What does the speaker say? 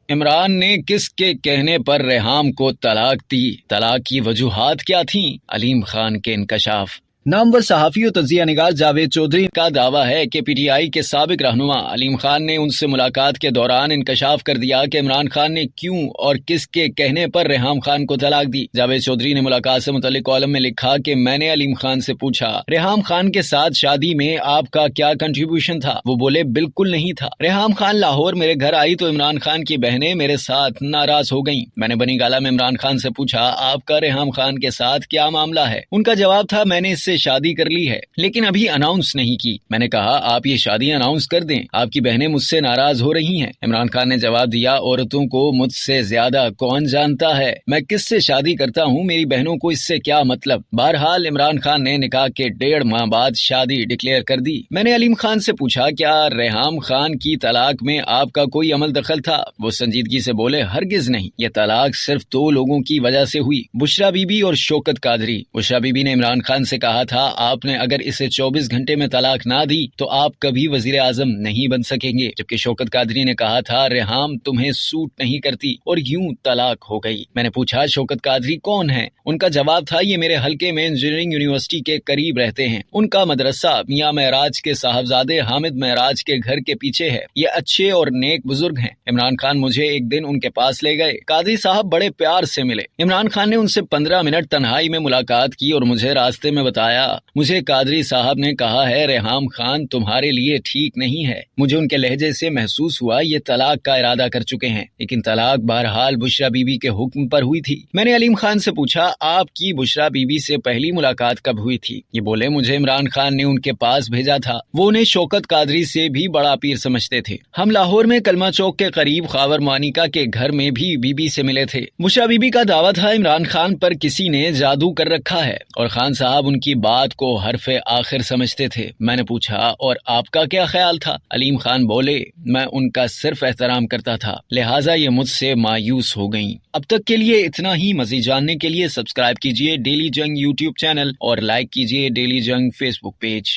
عمران نے کس کے کہنے پر ریحام کو طلاق دی؟ طلاق کی وجوہات کیا تھیں؟ علیم خان کے انکشاف۔ نامور صحافی و تجزیہ نگار جاوید چودھری کا دعویٰ ہے کہ پی ٹی آئی کے سابق رہنما علیم خان نے ان سے ملاقات کے دوران انکشاف کر دیا کہ عمران خان نے کیوں اور کس کے کہنے پر ریحام خان کو طلاق دی۔ جاوید چودھری نے ملاقات سے متعلق کالم میں لکھا کہ میں نے علیم خان سے پوچھا ریحام خان کے ساتھ شادی میں آپ کا کیا کنٹریبیوشن تھا؟ وہ بولے بالکل نہیں تھا۔ ریحام خان لاہور میرے گھر آئی تو عمران خان کی بہنیں میرے ساتھ ناراض ہو گئیں۔ میں نے بنی گالہ میں عمران خان سے پوچھا آپ کا ریحام خان کے ساتھ کیا معاملہ ہے؟ ان کا جواب تھا میں نے اس سے شادی کر لی ہے لیکن ابھی اناؤنس نہیں کی۔ میں نے کہا آپ یہ شادی اناؤنس کر دیں، آپ کی بہنیں مجھ سے ناراض ہو رہی ہیں۔ عمران خان نے جواب دیا عورتوں کو مجھ سے زیادہ کون جانتا ہے، میں کس سے شادی کرتا ہوں، میری بہنوں کو اس سے کیا مطلب۔ بہرحال عمران خان نے نکاح کے 1.5 ماہ بعد شادی ڈکلیئر کر دی۔ میں نے علیم خان سے پوچھا کیا ریحام خان کی طلاق میں آپ کا کوئی عمل دخل تھا؟ وہ سنجیدگی سے بولے ہرگز نہیں، یہ طلاق صرف 2 لوگوں کی وجہ سے ہوئی، بشرا بی بی اور شوکت قادری۔ بشرا بی بی نے عمران خان سے کہا تھا آپ نے اگر اسے 24 گھنٹے میں طلاق نہ دی تو آپ کبھی وزیر اعظم نہیں بن سکیں گے، جبکہ شوکت قادری نے کہا تھا ریحام تمہیں سوٹ نہیں کرتی اور یوں طلاق ہو گئی۔ میں نے پوچھا شوکت قادری کون ہیں؟ ان کا جواب تھا یہ میرے حلقے میں انجینئرنگ یونیورسٹی کے قریب رہتے ہیں، ان کا مدرسہ میاں معراج کے صاحبزادے حامد معراج کے گھر کے پیچھے ہے، یہ اچھے اور نیک بزرگ ہیں۔ عمران خان مجھے ایک دن ان کے پاس لے گئے، قادری صاحب بڑے پیار سے ملے۔ عمران خان نے ان سے 15 منٹ تنہائی میں ملاقات کی اور مجھے راستے میں بتایا مجھے قادری صاحب نے کہا ہے ریحام خان تمہارے لیے ٹھیک نہیں ہے۔ مجھے ان کے لہجے سے محسوس ہوا یہ طلاق کا ارادہ کر چکے ہیں، لیکن طلاق بہرحال بشرا بی بی کے حکم پر ہوئی تھی۔ میں نے علیم خان سے پوچھا آپ کی بشرا بی بی سے پہلی ملاقات کب ہوئی تھی؟ یہ بولے مجھے عمران خان نے ان کے پاس بھیجا تھا، وہ انہیں شوکت قادری سے بھی بڑا پیر سمجھتے تھے۔ ہم لاہور میں کلمہ چوک کے قریب خاور مانیکا کے گھر میں بھی بی بی سے ملے تھے۔ بشرا بی بی کا دعویٰ تھا عمران خان پر کسی نے جادو کر رکھا ہے اور خان صاحب ان کی بات کو حرف آخر سمجھتے تھے۔ میں نے پوچھا اور آپ کا کیا خیال تھا؟ علیم خان بولے میں ان کا صرف احترام کرتا تھا، لہٰذا یہ مجھ سے مایوس ہو گئیں۔ اب تک کے لیے اتنا ہی، مزید جاننے کے لیے سبسکرائب کیجیے ڈیلی جنگ یوٹیوب چینل اور لائک کیجیے ڈیلی جنگ فیس بک پیج۔